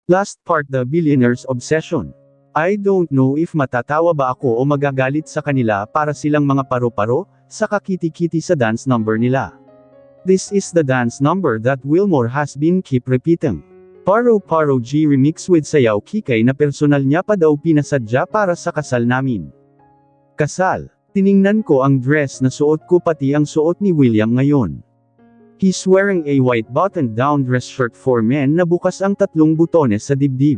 Last part, the billionaire's obsession. I don't know if matatawa ba ako o magagalit sa kanila para silang mga paro-paro, sa kakiti-kiti sa dance number nila. This is the dance number that Wilmore has been keep repeating. Paro-Paro G remix with Sayaw Kikay na personal niya pa daw pinasadya para sa kasal namin. Kasal. Tiningnan ko ang dress na suot ko pati ang suot ni William ngayon. He's wearing a white button-down dress shirt for men na bukas ang 3 butones sa dibdib.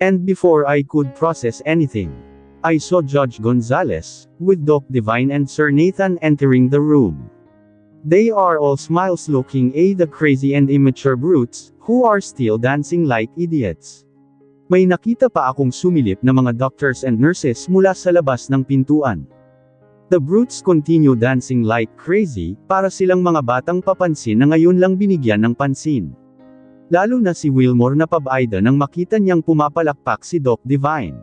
And before I could process anything, I saw Judge Gonzales, with Doc Divine and Sir Nathan entering the room. They are all smiles looking at the crazy and immature brutes, who are still dancing like idiots. May nakita pa akong sumilip na mga doctors and nurses mula sa labas ng pintuan. The brutes continue dancing like crazy, para silang mga batang papansin na ngayon lang binigyan ng pansin. Lalo na si Wilmore na pabayda nang makita niyang pumapalakpak si Doc Divine.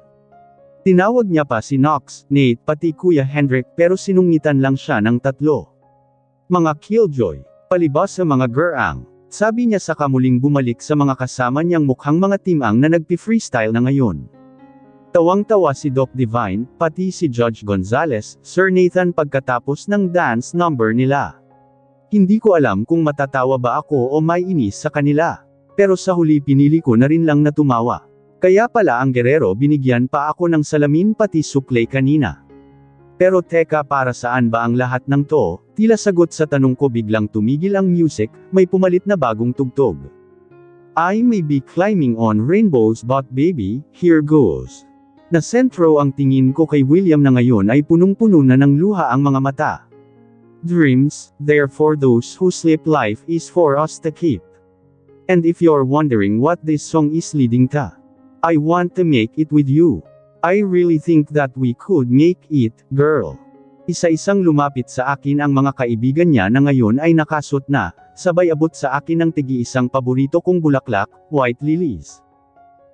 Tinawag niya pa si Knox, Nate pati Kuya Hendrik pero sinungitan lang siya ng 3. Mga killjoy, palibas sa mga geraang, sabi niya sa kamuling bumalik sa mga kasama niyang mukhang mga timang na nagpi-freestyle na ngayon. Tawang-tawa si Doc Divine, pati si Judge Gonzales, Sir Nathan pagkatapos ng dance number nila. Hindi ko alam kung matatawa ba ako o may inis sa kanila. Pero sa huli pinili ko na rin lang na tumawa. Kaya pala ang Guerrero binigyan pa ako ng salamin pati suklay kanina. Pero teka, para saan ba ang lahat ng to? Tila sagot sa tanong ko biglang tumigil ang music, may pumalit na bagong tugtog. I may be climbing on rainbows but baby, here goes. Na sentro ang tingin ko kay William na ngayon ay punong-puno na ng luha ang mga mata. Dreams, they're for those who sleep, life is for us to keep. And if you're wondering what this song is leading to, I want to make it with you. I really think that we could make it, girl. Isa-isang lumapit sa akin ang mga kaibigan niya na ngayon ay nakasuot na, sabay abot sa akin ng tigi-isang paborito kong bulaklak, white lilies.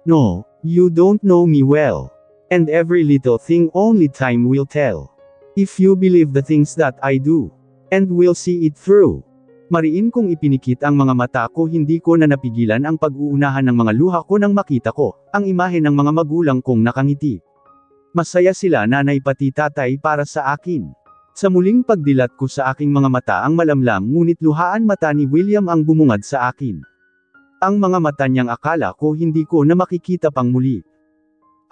No, you don't know me well. And every little thing only time will tell. If you believe the things that I do. And will see it through. Mariin kong ipinikit ang mga mata ko, hindi ko na napigilan ang pag-uunahan ng mga luha ko nang makita ko, ang imahe ng mga magulang kong nakangiti. Masaya sila, nanay pati tatay, para sa akin. Sa muling pagdilat ko sa aking mga mata ang malamlam ngunit luhaan mata ni William ang bumungad sa akin. Ang mga mata niyang akala ko hindi ko na makikita pang muli.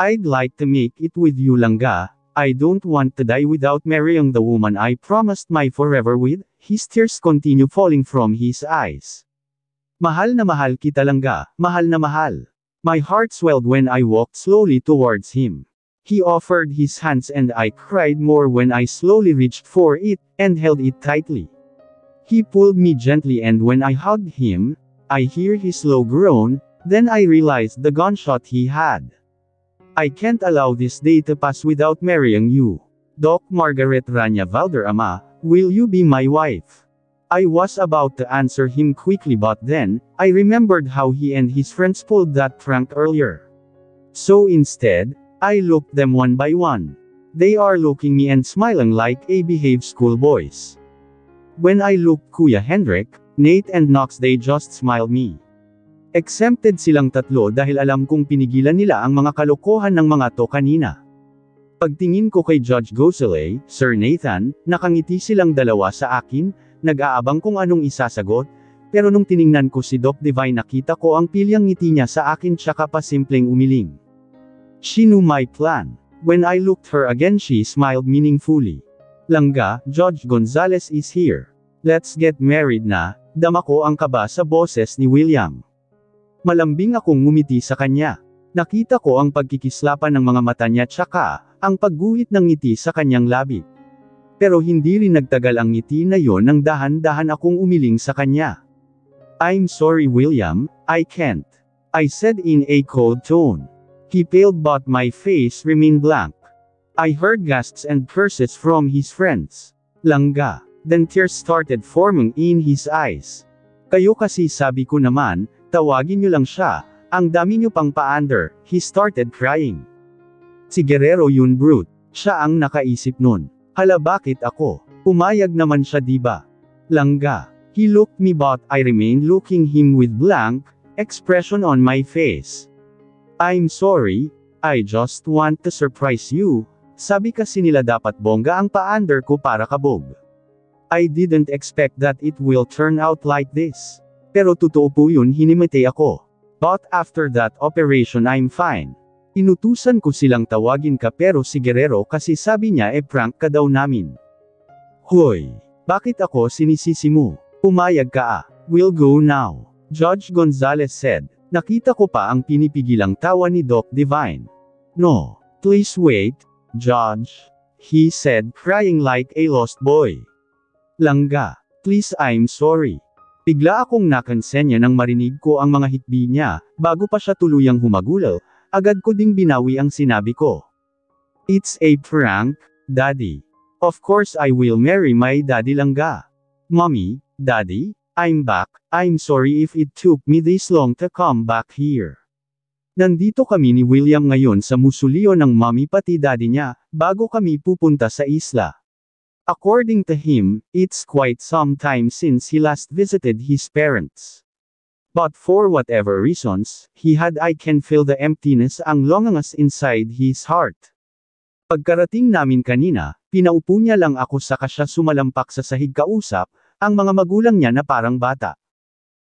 I'd like to make it with you, Langga. I don't want to die without marrying the woman I promised my forever with. His tears continue falling from his eyes. Mahal na mahal kita, Langga, mahal na mahal. My heart swelled when I walked slowly towards him. He offered his hands and I cried more when I slowly reached for it, and held it tightly. He pulled me gently and when I hugged him, I hear his low groan, then I realized the gunshot he had. I can't allow this day to pass without marrying you. Doc Margaret Rania Valderrama, will you be my wife? I was about to answer him quickly but then, I remembered how he and his friends pulled that prank earlier. So instead, I looked them one by one. They are looking me and smiling like a behaved schoolboys. When I looked Kuya Hendrik, Nate and Knox, they just smiled me. Exempted silang 3 dahil alam kong pinigilan nila ang mga kalokohan ng mga to kanina. Pagtingin ko kay Judge Gonzales, Sir Nathan, nakangiti silang dalawa sa akin, nag-aabang kung anong isasagot, pero nung tiningnan ko si Doc Divine nakita ko ang pilyang ngiti niya sa akin tsaka pa simpleng umiling. She knew my plan. When I looked her again she smiled meaningfully. Langga, Judge Gonzales is here. Let's get married na. Dama ko ang kaba sa boses ni William. Malambing akong ngumiti sa kanya. Nakita ko ang pagkikislapan ng mga mata niya tsaka, ang pagguhit ng ngiti sa kanyang labi. Pero hindi rin nagtagal ang ngiti na yon nang dahan-dahan akong umiling sa kanya. I'm sorry William, I can't. I said in a cold tone. He paled but my face remained blank. I heard gasps and curses from his friends. Langga. Then tears started forming in his eyes. Kayo kasi, sabi ko naman, tawagin niyo lang siya, ang dami niyo pang pa-under. He started crying. Si Guerrero yun, brute. Siya ang nakaisip nun. Hala, bakit ako? Pumayag naman siya, diba? Langga. He looked me but I remained looking him with blank, expression on my face. I'm sorry, I just want to surprise you. Sabi kasi nila dapat bongga ang pa-under ko para kabog. I didn't expect that it will turn out like this. Pero totoo po yun, hinimate ako. But after that operation I'm fine. Inutusan ko silang tawagin ka pero si Guerrero kasi sabi niya prank ka daw namin. Hoy! Bakit ako sinisisi mo? Pumayag ka ah. We'll go now. Judge Gonzalez said. Nakita ko pa ang pinipigilang tawa ni Doc Divine. No. Please wait, Judge. He said crying like a lost boy. Langga. Please I'm sorry. Bigla akong nakansenya nang marinig ko ang mga hikbi niya, bago pa siya tuluyang humagulal. Agad ko ding binawi ang sinabi ko. It's a prank, Daddy. Of course I will marry my daddy Langga. Mommy, Daddy, I'm back. I'm sorry if it took me this long to come back here. Nandito kami ni William ngayon sa musulyo ng mommy pati daddy niya, bago kami pupunta sa isla. According to him, it's quite some time since he last visited his parents. But for whatever reasons, I can feel the emptiness ang longangas inside his heart. Pagkarating namin kanina, pinaupo niya lang ako saka siya sumalampak sa sahig kausap, ang mga magulang niya na parang bata.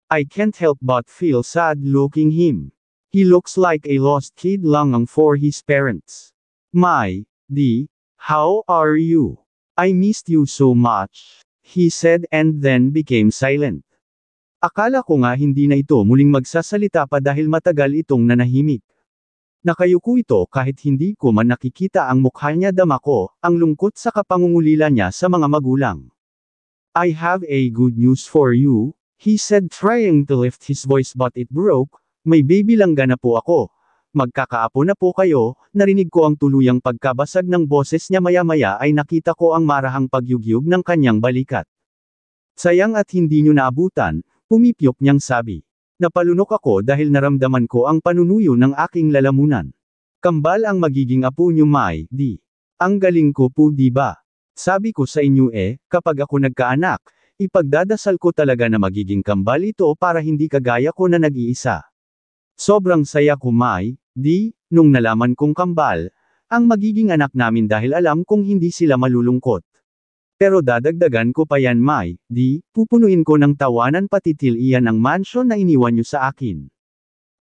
I can't help but feel sad looking him. He looks like a lost kid longing for his parents. My, D, how are you? I missed you so much, he said and then became silent. Akala ko nga hindi na ito muling magsasalita pa dahil matagal itong nanahimik. Nakayuko ito kahit hindi ko man nakikita ang mukha niya, dama ko ang lungkot sa kapangungulila niya sa mga magulang. I have a good news for you, he said trying to lift his voice but it broke. May baby Langga na po ako. Magkakaapo na po kayo. Narinig ko ang tuluyang pagkabasag ng boses niya, maya-maya ay nakita ko ang marahang pagyugyug ng kanyang balikat. Sayang at hindi niyo naabutan. Pumipyok niyang sabi. Napalunok ako dahil naramdaman ko ang panunuyo ng aking lalamunan. Kambal ang magiging apo niyo, May, di. Ang galing ko po, di ba? Sabi ko sa inyo kapag ako nagkaanak, ipagdadasal ko talaga na magiging kambal ito para hindi kagaya ko na nag-iisa. Sobrang saya ko, May, di, nung nalaman kong kambal, ang magiging anak namin dahil alam kong hindi sila malulungkot. Pero dadagdagan ko pa yan, May, di, pupunuin ko ng tawanan pati tilian ang mansyon na iniwan niyo sa akin.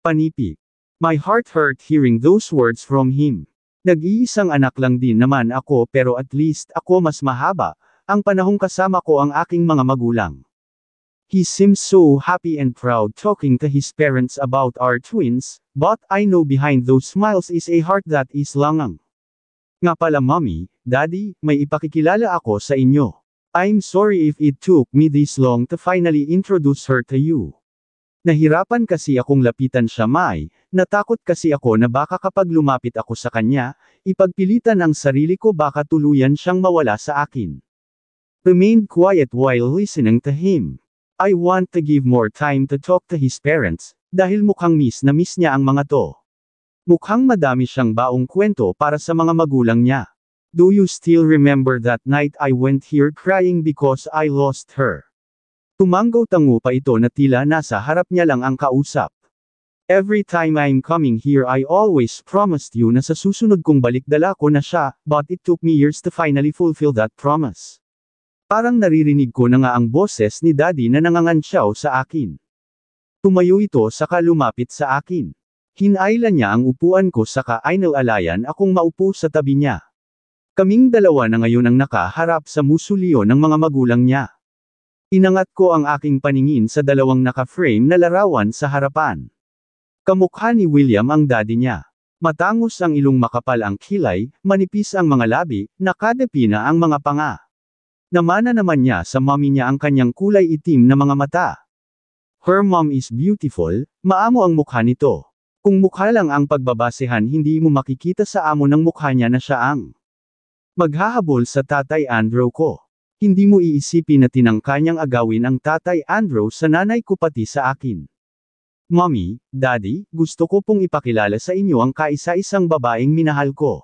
Panipik. My heart hurt hearing those words from him. Nag-iisang anak lang din naman ako pero at least ako mas mahaba, ang panahong kasama ko ang aking mga magulang. He seems so happy and proud talking to his parents about our twins, but I know behind those smiles is a heart that is longing. Nga pala, Mommy, Daddy, may ipakikilala ako sa inyo. I'm sorry if it took me this long to finally introduce her to you. Nahirapan kasi akong lapitan siya, May, natakot kasi ako na baka kapag lumapit ako sa kanya, ipagpilitan ang sarili ko baka tuluyan siyang mawala sa akin. Remained quiet while listening to him. I want to give more time to talk to his parents, dahil mukhang miss na miss niya ang mga to. Mukhang madami siyang baong kwento para sa mga magulang niya. Do you still remember that night I went here crying because I lost her? Tumanggaw-tango pa ito na tila nasa harap niya lang ang kausap. Every time I'm coming here I always promised you na sa susunod kong balikdala ko na siya, but it took me years to finally fulfill that promise. Parang naririnig ko na nga ang boses ni Daddy na nangangansyaw sa akin. Tumayo ito saka lumapit sa akin. Hinailan niya ang upuan ko saka ainalayan akong maupo sa tabi niya. Kaming dalawa na ngayon ang nakaharap sa musulyo ng mga magulang niya. Inangat ko ang aking paningin sa dalawang naka-frame na larawan sa harapan. Kamukha ni William ang daddy niya. Matangos ang ilong, makapal ang kilay, manipis ang mga labi, nakadepina ang mga panga. Namana naman niya sa mommy niya ang kanyang kulay itim na mga mata. Her mom is beautiful, maamo ang mukha nito. Kung mukha lang ang pagbabasehan, hindi mo makikita sa amo ng mukha niya na siya ang maghahabol sa Tatay Andrew ko. Hindi mo iisipin na tinangka niyang agawin ang Tatay Andrew sa nanay ko pati sa akin. Mommy, Daddy, gusto ko pong ipakilala sa inyo ang kaisa-isang babaeng minahal ko.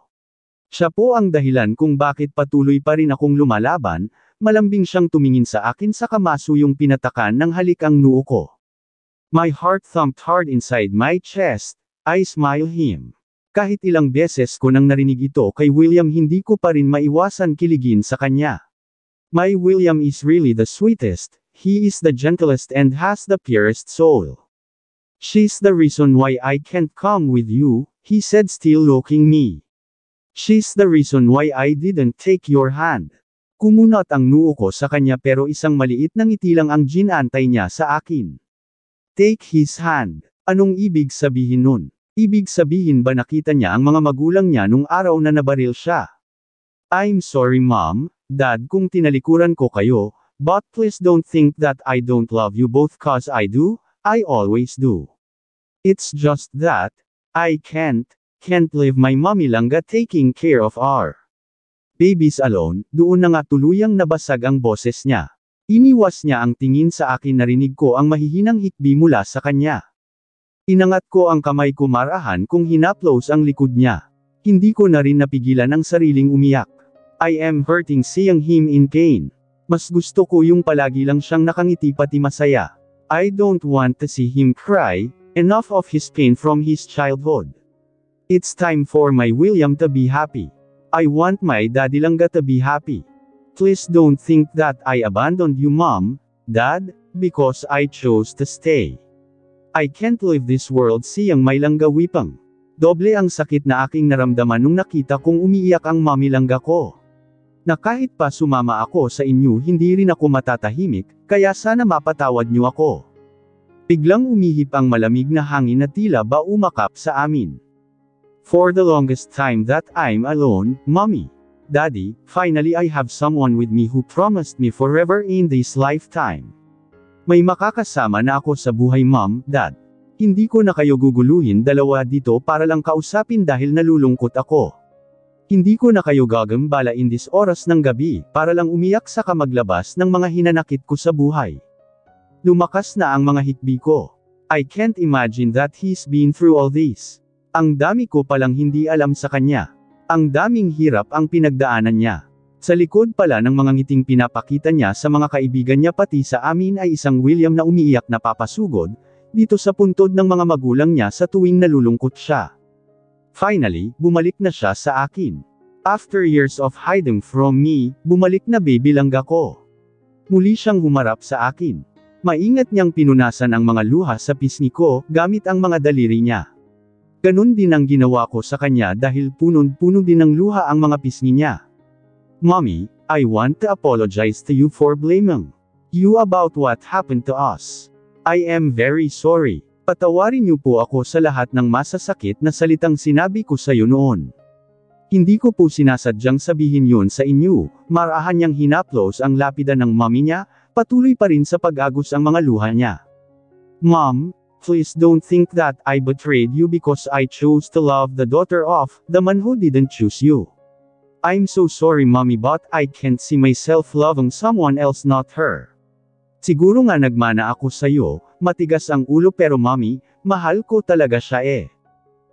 Siya po ang dahilan kung bakit patuloy pa rin akong lumalaban. Malambing siyang tumingin sa akin sa kamaso yung pinatakan ng halik ang noo ko. My heart thumped hard inside my chest. I smiled him. Kahit ilang beses ko nang narinig ito kay William, hindi ko pa rin maiwasan kiligin sa kanya. My William is really the sweetest, he is the gentlest and has the purest soul. She's the reason why I can't come with you, he said, still looking me. She's the reason why I didn't take your hand. Kumunat ang noo ko sa kanya pero isang maliit na ngiti lang ang ginantay niya sa akin. Take his hand. Anong ibig sabihin nun? Ibig sabihin ba nakita niya ang mga magulang niya nung araw na nabaril siya? I'm sorry mom, dad kung tinalikuran ko kayo, but please don't think that I don't love you both cause I do, I always do. It's just that, I can't leave my mommy Langga taking care of our babies alone. Doon na nga tuluyang nabasag ang boses niya. Iniwas niya ang tingin sa akin, narinig ko ang mahihinang hikbi mula sa kanya. Inangat ko ang kamay ko marahan kung hinaplos ang likod niya. Hindi ko na rin napigilan ang sariling umiyak. I am hurting seeing him in pain. Mas gusto ko yung palagi lang siyang nakangiti pati masaya. I don't want to see him cry, enough of his pain from his childhood. It's time for my William to be happy. I want my daddy Langga to be happy. Please don't think that I abandoned you mom, dad, because I chose to stay. I can't leave this world siyang may Langga wipang. Doble ang sakit na aking naramdaman nung nakita kong umiiyak ang mommy Langga ko. Na kahit pa sumama ako sa inyo hindi rin ako matatahimik, kaya sana mapatawad niyo ako. Biglang umihip ang malamig na hangin na tila ba umakap sa amin. For the longest time that I'm alone, mommy, daddy, finally I have someone with me who promised me forever in this lifetime. May makakasama na ako sa buhay mom, dad. Hindi ko na kayo guguluhin dalawa dito para lang kausapin dahil nalulungkot ako. Hindi ko na kayo gagambala in this oras ng gabi para lang umiyak sa kamaglabas ng mga hinanakit ko sa buhay. Lumakas na ang mga hikbi ko. I can't imagine that he's been through all this. Ang dami ko palang hindi alam sa kanya. Ang daming hirap ang pinagdaanan niya. Sa likod pala ng mga ngiting pinapakita niya sa mga kaibigan niya pati sa amin ay isang William na umiiyak na papasugod, dito sa puntod ng mga magulang niya sa tuwing nalulungkot siya. Finally, bumalik na siya sa akin. After years of hiding from me, bumalik na baby Langga ko. Muli siyang humarap sa akin. Maingat niyang pinunasan ang mga luha sa pisngi ko, gamit ang mga daliri niya. Ganun din ang ginawa ko sa kanya dahil punong-puno din ng luha ang mga pisngi niya. Mommy, I want to apologize to you for blaming you about what happened to us. I am very sorry. Patawarin niyo po ako sa lahat ng masasakit na salitang sinabi ko sa iyo noon. Hindi ko po sinasadyang sabihin yun sa inyo, marahan niyang hinaplos ang lapida ng mommy niya, patuloy pa rin sa pag-agos ang mga luha niya. Mom, please don't think that I betrayed you because I chose to love the daughter of the man who didn't choose you. I'm so sorry mommy but I can't see myself loving someone else not her. Siguro nga nagmana ako sa'yo, matigas ang ulo pero mommy, mahal ko talaga siya eh.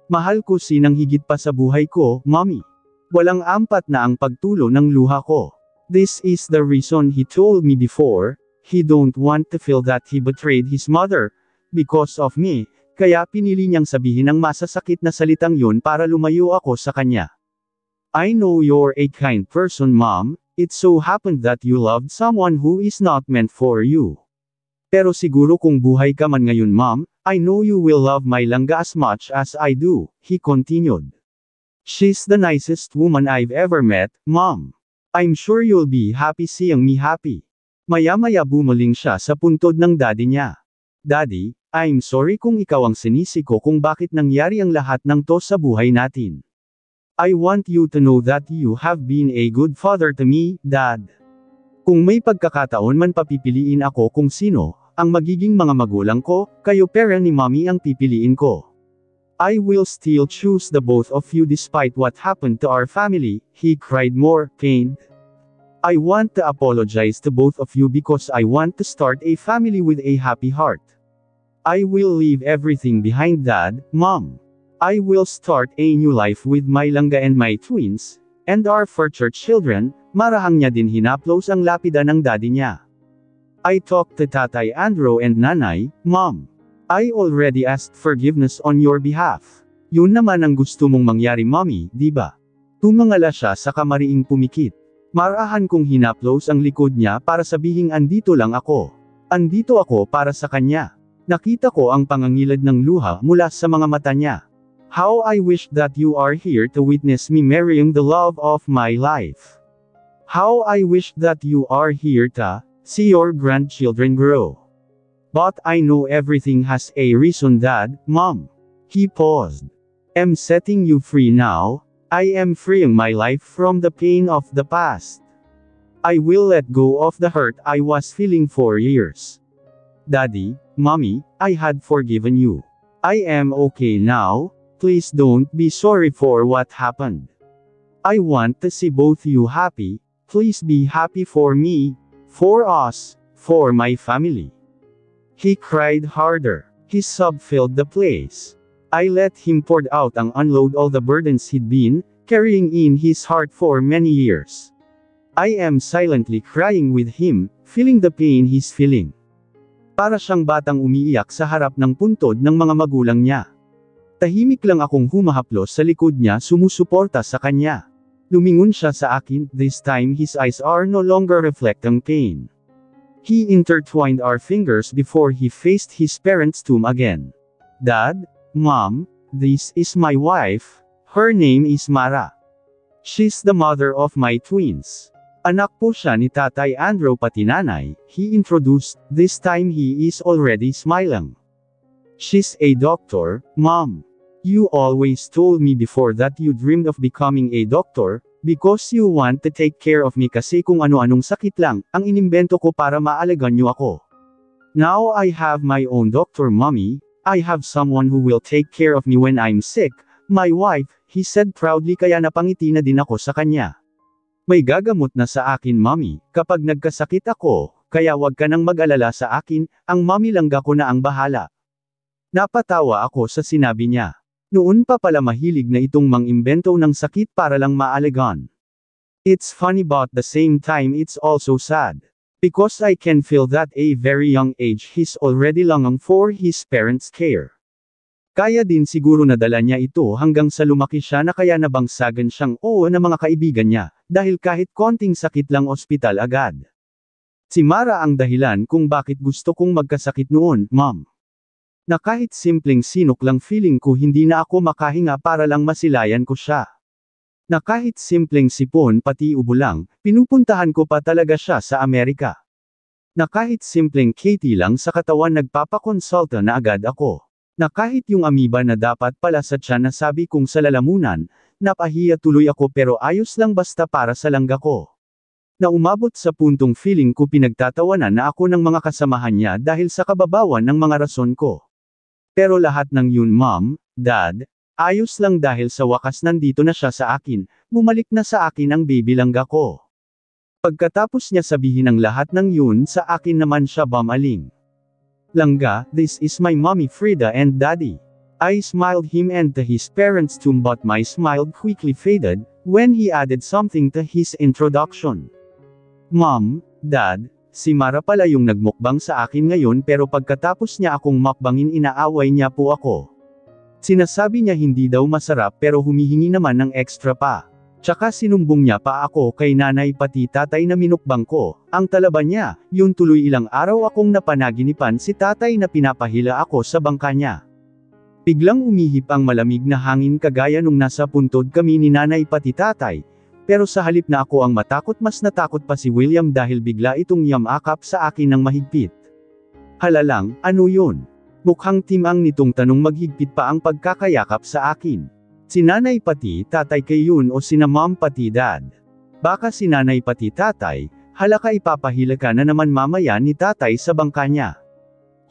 Mahal ko sinang higit pa sa buhay ko, mommy. Walang ampat na ang pagtulo ng luha ko. This is the reason he told me before, he don't want to feel that he betrayed his mother, because of me, kaya pinili niyang sabihin ang masasakit na salitang yun para lumayo ako sa kanya. I know you're a kind person mom, it so happened that you loved someone who is not meant for you. Pero siguro kung buhay ka man ngayon mom, I know you will love my Langga as much as I do, he continued. She's the nicest woman I've ever met, mom. I'm sure you'll be happy seeing me happy. Maya-maya bumuling siya sa puntod ng daddy niya. Daddy, I'm sorry kung ikaw ang sinisi ko kung bakit nangyari ang lahat ng to sa buhay natin. I want you to know that you have been a good father to me, Dad. Kung may pagkakataon man papipiliin ako kung sino ang magiging mga magulang ko, kayo pera ni mommy ang pipiliin ko. I will still choose the both of you despite what happened to our family, he cried more pained. I want to apologize to both of you because I want to start a family with a happy heart. I will leave everything behind Dad, Mom. I will start a new life with my Langga and my twins, and our future children, marahang niya din hinaplos ang lapida ng daddy niya. I talked to Tatay Andrew and Nanay, Mom. I already asked forgiveness on your behalf. Yun naman ang gusto mong mangyari mommy, di ba? Tumangala siya sa kamariing pumikit. Marahan kong hinaplos ang likod niya para sabihing andito lang ako. Andito ako para sa kanya. Nakita ko ang pangangilad ng luha mula sa mga mata niya. How I wish that you are here to witness me marrying the love of my life. How I wish that you are here to see your grandchildren grow. But I know everything has a reason, Dad, Mom. He paused. I'm setting you free now. I am freeing my life from the pain of the past. I will let go of the hurt I was feeling for years. Daddy, Mommy, I had forgiven you. I am okay now. Please don't be sorry for what happened. I want to see both you happy. Please be happy for me, for us, for my family. He cried harder. His sob filled the place. I let him pour out and unload all the burdens he'd been carrying in his heart for many years. I am silently crying with him, feeling the pain he's feeling. Para siyang batang umiiyak sa harap ng puntod ng mga magulang niya. Tahimik lang akong humahaplos sa likod niya, sumusuporta sa kanya. Lumingon siya sa akin, this time his eyes are no longer reflecting pain. He intertwined our fingers before he faced his parents' tomb again. Dad, Mom, this is my wife, her name is Mara. She's the mother of my twins. Anak po siya ni Tatay Andrew pati nanay, he introduced, this time he is already smiling. She's a doctor, Mom. You always told me before that you dreamed of becoming a doctor, because you want to take care of me kasi kung ano-anong sakit lang, ang inimbento ko para maalagaan niyo ako. Now I have my own doctor, Mommy. I have someone who will take care of me when I'm sick, my wife, he said proudly, kaya napangiti na din ako sa kanya. May gagamot na sa akin, Mommy, kapag nagkasakit ako, kaya wag ka nang mag-alala sa akin, ang mommy langga ko na ang bahala. Napatawa ako sa sinabi niya. Noon pa pala mahilig na itong mangimbento ng sakit para lang maalagaan. It's funny but the same time it's also sad. Because I can feel that a very young age he's already longing for his parents' care. Kaya din siguro nadala niya ito hanggang sa lumaki siya na kaya nabangsagan siyang oo na mga kaibigan niya, dahil kahit konting sakit lang ospital agad. Si Mara ang dahilan kung bakit gusto kong magkasakit noon, Mom. Na kahit simpleng sinok lang feeling ko hindi na ako makahinga para lang masilayan ko siya. Na kahit simpleng sipon pati ubo lang, pinupuntahan ko pa talaga siya sa Amerika. Na kahit simpleng Katie lang sa katawan nagpapakonsulta na agad ako. Na kahit yung amoeba na dapat pala sa tiyan na sabi kong sa lalamunan, napahiya tuloy ako pero ayos lang basta para sa langga ko. Na umabot sa puntong feeling ko pinagtatawanan na ako ng mga kasamahan niya dahil sa kababawan ng mga rason ko. Pero lahat ng yun, Mom, Dad, ayos lang dahil sa wakas nandito na siya sa akin, bumalik na sa akin ang baby langga ko. Pagkatapos niya sabihin ang lahat ng yun sa akin naman siya bumaling. Langga, this is my mommy Frida and Daddy. I smiled him and to his parents too, but my smile quickly faded when he added something to his introduction. Mom, Dad, si Mara pala yung nagmukbang sa akin ngayon pero pagkatapos niya akong mukbangin inaaway niya po ako. Sinasabi niya hindi daw masarap pero humihingi naman ng extra pa. Tsaka sinumbong niya pa ako kay nanay pati tatay na minukbang ko. Ang talaban niya, yun tuloy ilang araw akong napanaginipan si tatay na pinapahila ako sa bangka niya. Biglang umihip ang malamig na hangin kagaya nung nasa puntod kami ni nanay pati tatay. Pero sa halip na ako ang matakot mas natakot pa si William dahil bigla itong yamakap sa akin ng mahigpit. Hala lang, ano yun? Mukhang timang nitong tanong maghigpit pa ang pagkakayakap sa akin. Si nanay pati tatay kay yun o sina mom pati dad? Baka si nanay pati tatay, halaka ipapahila ka na naman mamaya ni tatay sa bangka niya.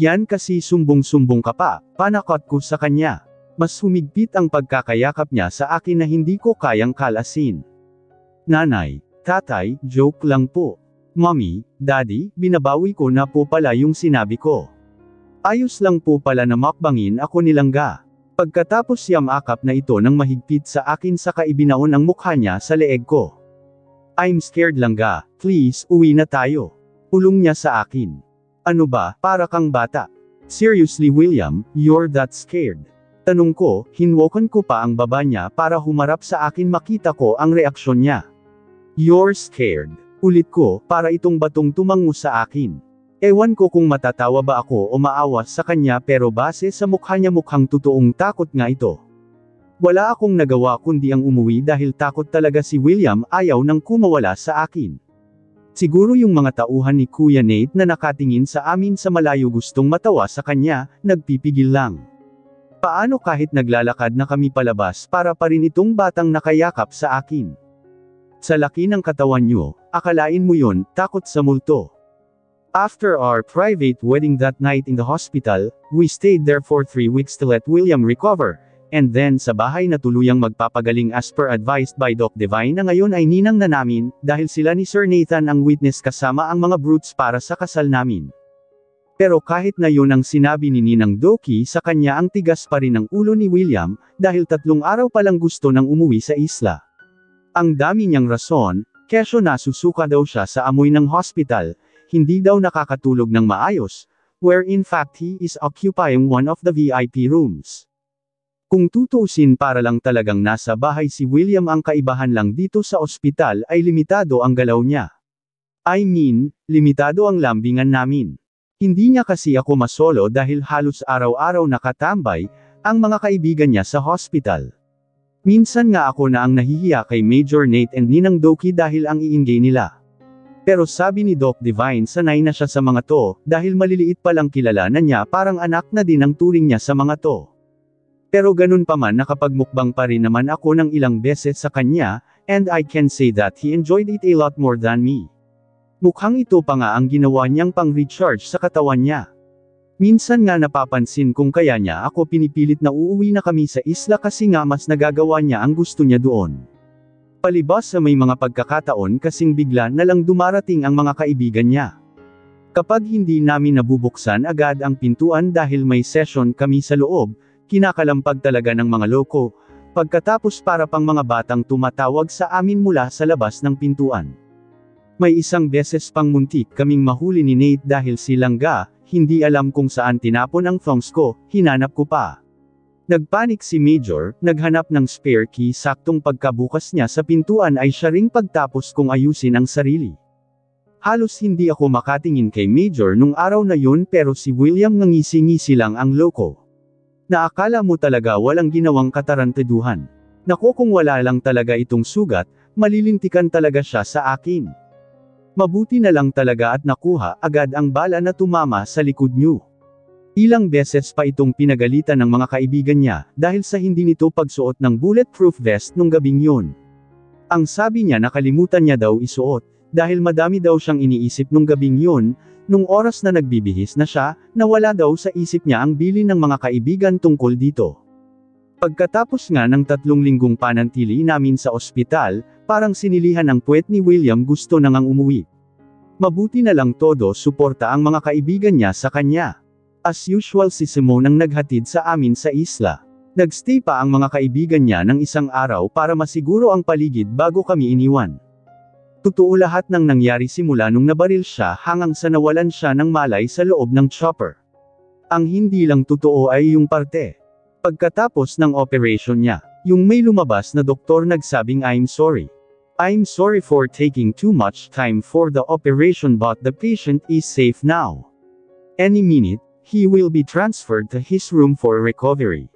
Yan kasi sumbong-sumbong ka pa, panakot ko sa kanya. Mas humigpit ang pagkakayakap niya sa akin na hindi ko kayang kalasin. Nanay, tatay, joke lang po. Mommy, Daddy, binabawi ko na po pala yung sinabi ko. Ayos lang po pala na makbangin ako ni Langga. Pagkatapos yamakap na ito ng mahigpit sa akin saka ibinaon ang mukha niya sa leeg ko. I'm scared Langga, please, uwi na tayo. Pulong niya sa akin. Ano ba, para kang bata? Seriously William, you're that scared? Tanong ko, hinwokan ko pa ang baba niya para humarap sa akin makita ko ang reaksyon niya. You're scared. Ulit ko, para itong batong tumango sa akin. Ewan ko kung matatawa ba ako o maawa sa kanya pero base sa mukha niya mukhang totoong takot nga ito. Wala akong nagawa kundi ang umuwi dahil takot talaga si William ayaw nang kumawala sa akin. Siguro yung mga tauhan ni Kuya Nate na nakatingin sa amin sa malayo gustong matawa sa kanya, nagpipigil lang. Paano kahit naglalakad na kami palabas para pa rin itong batang nakayakap sa akin? Sa laki ng katawan nyo, akalain mo yon, takot sa multo. After our private wedding that night in the hospital, we stayed there for 3 weeks to let William recover, and then sa bahay na tuluyang magpapagaling as per advised by Doc Divine na ngayon ay ninang na namin, dahil sila ni Sir Nathan ang witness kasama ang mga brutes para sa kasal namin. Pero kahit na yun ang sinabi ni Ninang Doki sa kanya ang tigas pa rin ng ulo ni William, dahil 3 araw pa lang gusto nang umuwi sa isla. Ang dami niyang rason, kesyo nasusuka daw siya sa amoy ng hospital, hindi daw nakakatulog ng maayos, where in fact he is occupying one of the VIP rooms. Kung tutuusin para lang talagang nasa bahay si William ang kaibahan lang dito sa ospital ay limitado ang galaw niya. I mean, limitado ang lambingan namin. Hindi niya kasi ako masolo dahil halos araw-araw nakatambay, ang mga kaibigan niya sa hospital. Minsan nga ako na ang nahihiya kay Major Nate and Ninang Doki dahil ang iingay nila. Pero sabi ni Doc Divine sanay na siya sa mga to, dahil maliliit pa lang kilala na niya parang anak na din ang turing niya sa mga to. Pero ganun pa man nakapagmukbang pa rin naman ako ng ilang beses sa kanya, and I can say that he enjoyed it a lot more than me. Mukhang ito pa nga ang ginawa niyang pang-recharge sa katawan niya. Minsan nga napapansin kung kaya niya ako pinipilit na uuwi na kami sa isla kasi nga mas nagagawa niya ang gusto niya doon. Palibas sa may mga pagkakataon kasing bigla na lang dumarating ang mga kaibigan niya. Kapag hindi namin nabubuksan agad ang pintuan dahil may session kami sa loob, kinakalampag talaga ng mga loko, pagkatapos para pang mga batang tumatawag sa amin mula sa labas ng pintuan. May isang beses pang muntik kaming mahuli ni Nate dahil si Langga, hindi alam kung saan tinapon ang thongs ko, hinanap ko pa. Nagpanik si Major, naghanap ng spare key saktong pagkabukas niya sa pintuan ay siya ring pagtapos kong ayusin ang sarili. Halos hindi ako makatingin kay Major nung araw na yun pero si William ngangisi-ngisi lang ang loko. Naakala mo talaga walang ginawang katarantaduhan. Naku kung wala lang talaga itong sugat, malilintikan talaga siya sa akin. Mabuti na lang talaga at nakuha agad ang bala na tumama sa likod niyo. Ilang beses pa itong pinagalitan ng mga kaibigan niya, dahil sa hindi nito pagsuot ng bulletproof vest nung gabing yun. Ang sabi niya nakalimutan niya daw isuot, dahil madami daw siyang iniisip nung gabing yun, nung oras na nagbibihis na siya, nawala daw sa isip niya ang bilin ng mga kaibigan tungkol dito. Pagkatapos nga ng 3 linggong panantili namin sa ospital, parang sinilihan ang puwet ni William gusto nang ang umuwi. Mabuti na lang todo suporta ang mga kaibigan niya sa kanya. As usual si Simone ang naghatid sa amin sa isla. Nagstay pa ang mga kaibigan niya ng isang araw para masiguro ang paligid bago kami iniwan. Totoo lahat ng nangyari simula nung nabaril siya hanggang sa nawalan siya ng malay sa loob ng chopper. Ang hindi lang totoo ay yung parte. Pagkatapos ng operation niya, yung may lumabas na doktor nagsabing I'm sorry. I'm sorry for taking too much time for the operation but the patient is safe now. Any minute, he will be transferred to his room for recovery.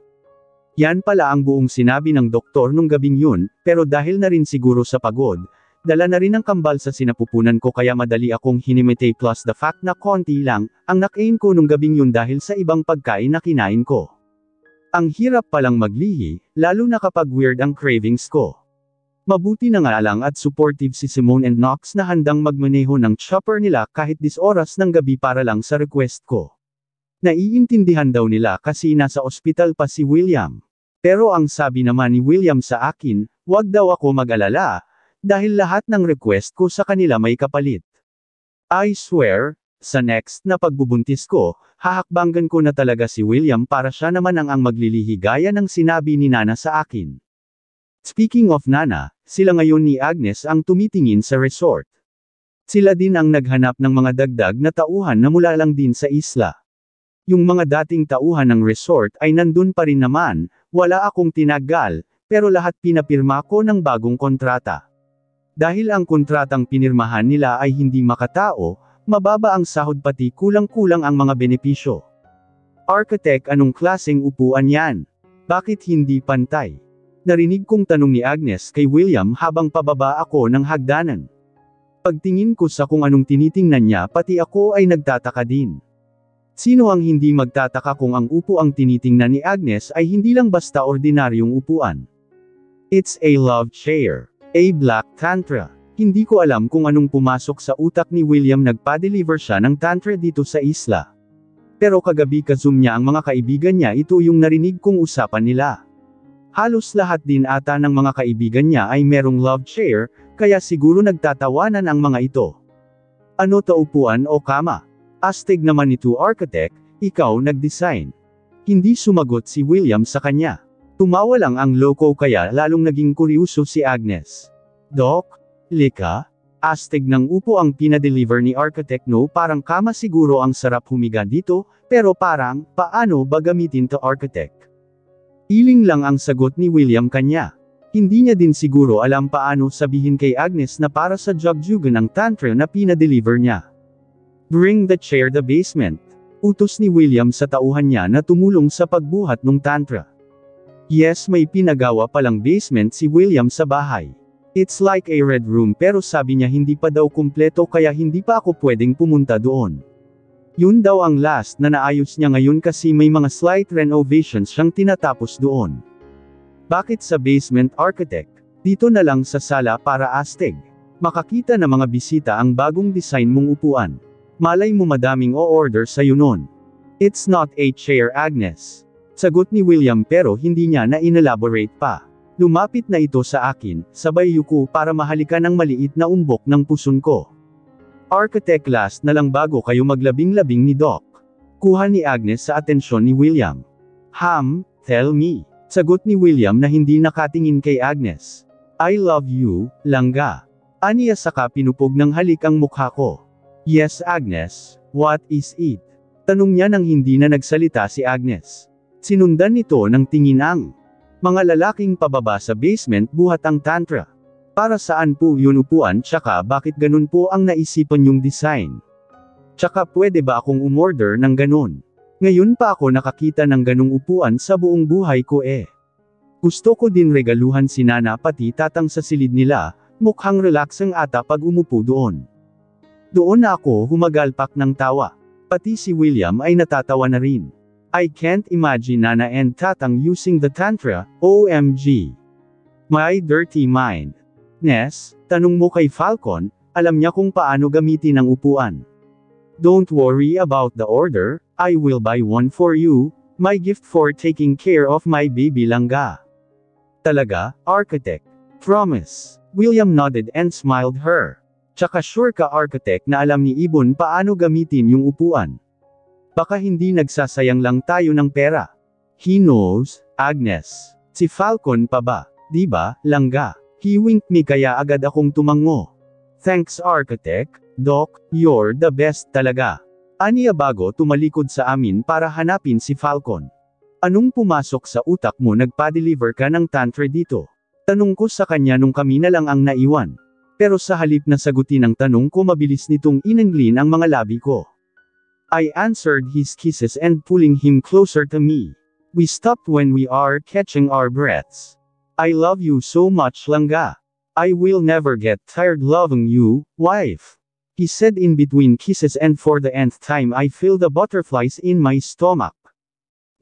Yan pala ang buong sinabi ng doktor nung gabing yun, pero dahil na rin siguro sa pagod, dala na rin ang kambal sa sinapupunan ko kaya madali akong hinimite plus the fact na konti lang, ang nakain ko nung gabing yun dahil sa ibang pagkain na kinain ko. Ang hirap palang maglihi, lalo na kapag weird ang cravings ko. Mabuti na nga lang at supportive si Simone and Knox na handang magmaneho ng chopper nila kahit 10 oras ng gabi para lang sa request ko. Naiintindihan daw nila kasi nasa ospital pa si William. Pero ang sabi naman ni William sa akin, wag daw ako mag-alala, dahil lahat ng request ko sa kanila may kapalit. I swear, sa next na pagbubuntis ko, hahakbanggan ko na talaga si William para siya naman ang maglilihi gaya ng sinabi ni Nana sa akin. Speaking of Nana, sila ngayon ni Agnes ang tumitingin sa resort. Sila din ang naghanap ng mga dagdag na tauhan na mula lang din sa isla. Yung mga dating tauhan ng resort ay nandun pa rin naman, wala akong tinagal, pero lahat pinapirma ko ng bagong kontrata. Dahil ang kontratang pinirmahan nila ay hindi makatao, mababa ang sahod pati kulang-kulang ang mga benepisyo. Architect, anong klaseng upuan yan? Bakit hindi pantay? Narinig kong tanong ni Agnes kay William habang pababa ako ng hagdanan. Pagtingin ko sa kung anong tinitingnan niya pati ako ay nagtataka din. Sino ang hindi magtataka kung ang upuang tinitingnan ni Agnes ay hindi lang basta ordinaryong upuan? It's a love chair. A black tantra. Hindi ko alam kung anong pumasok sa utak ni William, nagpa-deliver siya ng tantra dito sa isla. Pero kagabi ka-zoom niya ang mga kaibigan niya, ito yung narinig kong usapan nila. Halos lahat din ata ng mga kaibigan niya ay merong love chair, kaya siguro nagtatawanan ang mga ito. Ano to, upuan o kama? Astig naman ito, architect, ikaw nag-design. Hindi sumagot si William sa kanya. Tumawa lang ang loko, kaya lalong naging kuryoso si Agnes. Doc? Lika? Astig ng upo ang pinadeliver ni architect. No, parang kama siguro, ang sarap humiga dito, pero parang, paano ba gamitin to, architect? Iling lang ang sagot ni William kanya. Hindi niya din siguro alam paano sabihin kay Agnes na para sa jugjugan ang tantra na pinadeliver niya. Bring the chair the basement. Utos ni William sa tauhan niya na tumulong sa pagbuhat ng tantra. Yes, may pinagawa palang basement si William sa bahay. It's like a red room, pero sabi niya hindi pa daw kumpleto kaya hindi pa ako pwedeng pumunta doon. Yun daw ang last na naayos niya ngayon kasi may mga slight renovations siyang tinatapos doon. Bakit sa basement, architect? Dito na lang sa sala para astig. Makakita na mga bisita ang bagong design mong upuan. Malay mo madaming o-order sa'yo nun. It's not a chair, Agnes. Sagot ni William, pero hindi niya na inelaborate pa. Lumapit na ito sa akin, sabay yuko para mahalikan ang maliit na umbok ng puson ko. Architect, last na lang bago kayo maglabing-labing ni Doc. Kuha ni Agnes sa atensyon ni William. Tell me. Sagot ni William na hindi nakatingin kay Agnes. I love you, langga. Aniya saka pinupog ng halik ang mukha ko. Yes, Agnes, what is it? Tanong niya nang hindi na nagsalita si Agnes. Sinundan nito ng tingin ang mga lalaking pababa sa basement buhat ang tantra. Para saan po yun upuan, tsaka bakit ganun po ang naisipan yung design? Tsaka pwede ba akong umorder ng ganun? Ngayon pa ako nakakita ng ganung upuan sa buong buhay ko eh. Gusto ko din regaluhan si Nana pati tatang sa silid nila, mukhang relaxing ata pag umupo doon. Doon na ako humagalpak ng tawa. Pati si William ay natatawa na rin. I can't imagine Nana and Tatang using the tantra, OMG. My dirty mind. Ness, tanong mo kay Falcon, alam niya kung paano gamitin ang upuan. Don't worry about the order, I will buy one for you, my gift for taking care of my baby langga. Talaga, architect? Promise. William nodded and smiled her. Tsaka sure ka, architect, na alam ni Ibon paano gamitin yung upuan. Baka hindi nagsasayang lang tayo ng pera. He knows, Agnes. Si Falcon pa ba? Di ba, langga? He winked me kaya agad akong tumango. Thanks, architect. Doc, you're the best talaga. Aniya bago tumalikod sa amin para hanapin si Falcon. Anong pumasok sa utak mo, nagpa-deliver ka ng tantra dito? Tanong ko sa kanya nung kami na lang ang naiwan. Pero sa halip na sagutin ang tanong ko, mabilis nitong inanglin ang mga labi ko. I answered his kisses and pulling him closer to me. We stopped when we are catching our breaths. I love you so much, langga. I will never get tired loving you, wife. He said in between kisses, and for the nth time I feel the butterflies in my stomach.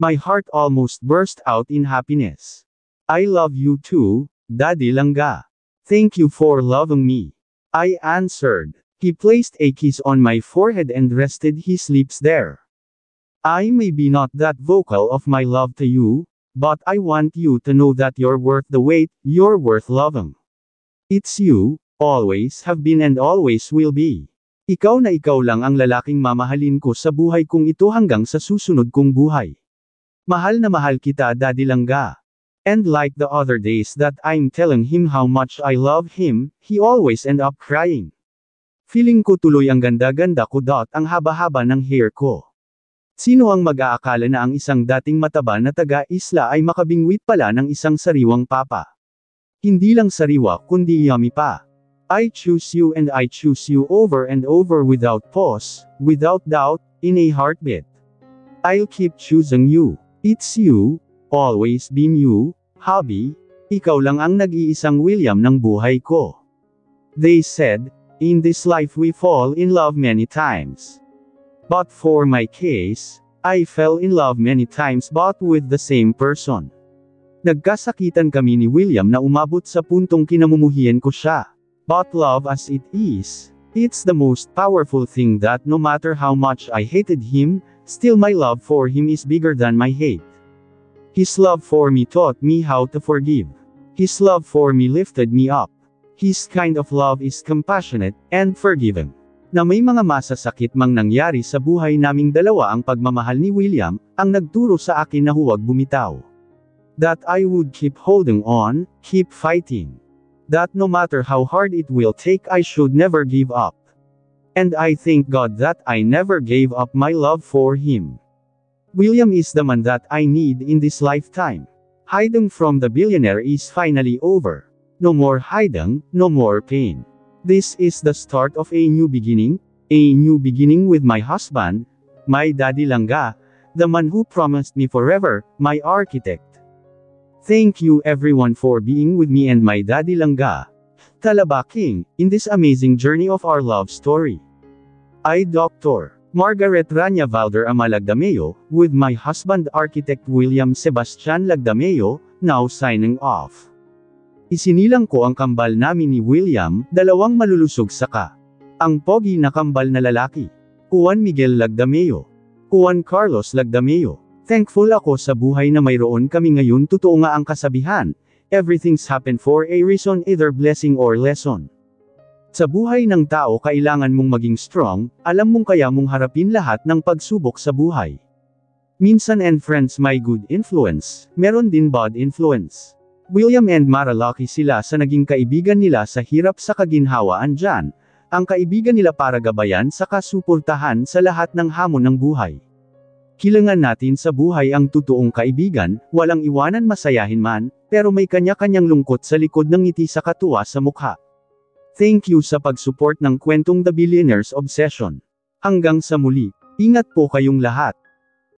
My heart almost burst out in happiness. I love you too, Daddy langga. Thank you for loving me. I answered. He placed a kiss on my forehead and rested his lips there. I may be not that vocal of my love to you, but I want you to know that you're worth the wait, you're worth loving. It's you, always have been and always will be. Ikaw na ikaw lang ang lalaking mamahalin ko sa buhay kong ito hanggang sa susunod kong buhay. Mahal na mahal kita, Daddy langga. And like the other days that I'm telling him how much I love him, he always end up crying. Feeling ko tuloy ang ganda-ganda ko, ang haba-haba ng hair ko. Sino ang mag-aakala na ang isang dating mataba na taga-isla ay makabingwit pala ng isang sariwang papa? Hindi lang sariwa kundi yummy pa. I choose you and I choose you over and over without pause, without doubt, in a heartbeat. I'll keep choosing you. It's you, always been you, hubby. Ikaw lang ang nag-iisang William ng buhay ko. They said, in this life we fall in love many times. But for my case, I fell in love many times but with the same person. Nagkasakitan kami ni William na umabot sa puntong kinamumuhian ko siya. But love as it is, it's the most powerful thing that no matter how much I hated him, still my love for him is bigger than my hate. His love for me taught me how to forgive. His love for me lifted me up. His kind of love is compassionate and forgiving. Na may mga masasakit mang nangyari sa buhay naming dalawa, ang pagmamahal ni William ang nagturo sa akin na huwag bumitaw. That I would keep holding on, keep fighting. That no matter how hard it will take I should never give up. And I thank God that I never gave up my love for him. William is the man that I need in this lifetime. Hiding from the billionaire is finally over. No more hiding, no more pain. This is the start of a new beginning with my husband, my daddy Langga, the man who promised me forever, my architect. Thank you everyone for being with me and my daddy Langga, Talaba King, in this amazing journey of our love story. I Dr. Margaret Rania Valder Ama Lagdameo, with my husband architect William Sebastian Lagdameo, now signing off. Isinilang ko ang kambal namin ni William, dalawang malulusog saka. Ang pogi na kambal na lalaki. Juan Miguel Lagdameo. Juan Carlos Lagdameo. Thankful ako sa buhay na mayroon kami ngayon. Totoo nga ang kasabihan, everything's happened for a reason, either blessing or lesson. Sa buhay ng tao kailangan mong maging strong, alam mong kaya mong harapin lahat ng pagsubok sa buhay. Minsan and friends may good influence, meron din bad influence. William and Mara lucky sila sa naging kaibigan nila sa hirap sa kaginhawaan dyan, ang kaibigan nila para gabayan sa kasuportahan sa lahat ng hamon ng buhay. Kailangan natin sa buhay ang totoong kaibigan, walang iwanan masayahin man, pero may kanya-kanyang lungkot sa likod ng ngiti sa katuwa sa mukha. Thank you sa pag-support ng kwentong The Billionaire's Obsession. Hanggang sa muli, ingat po kayong lahat.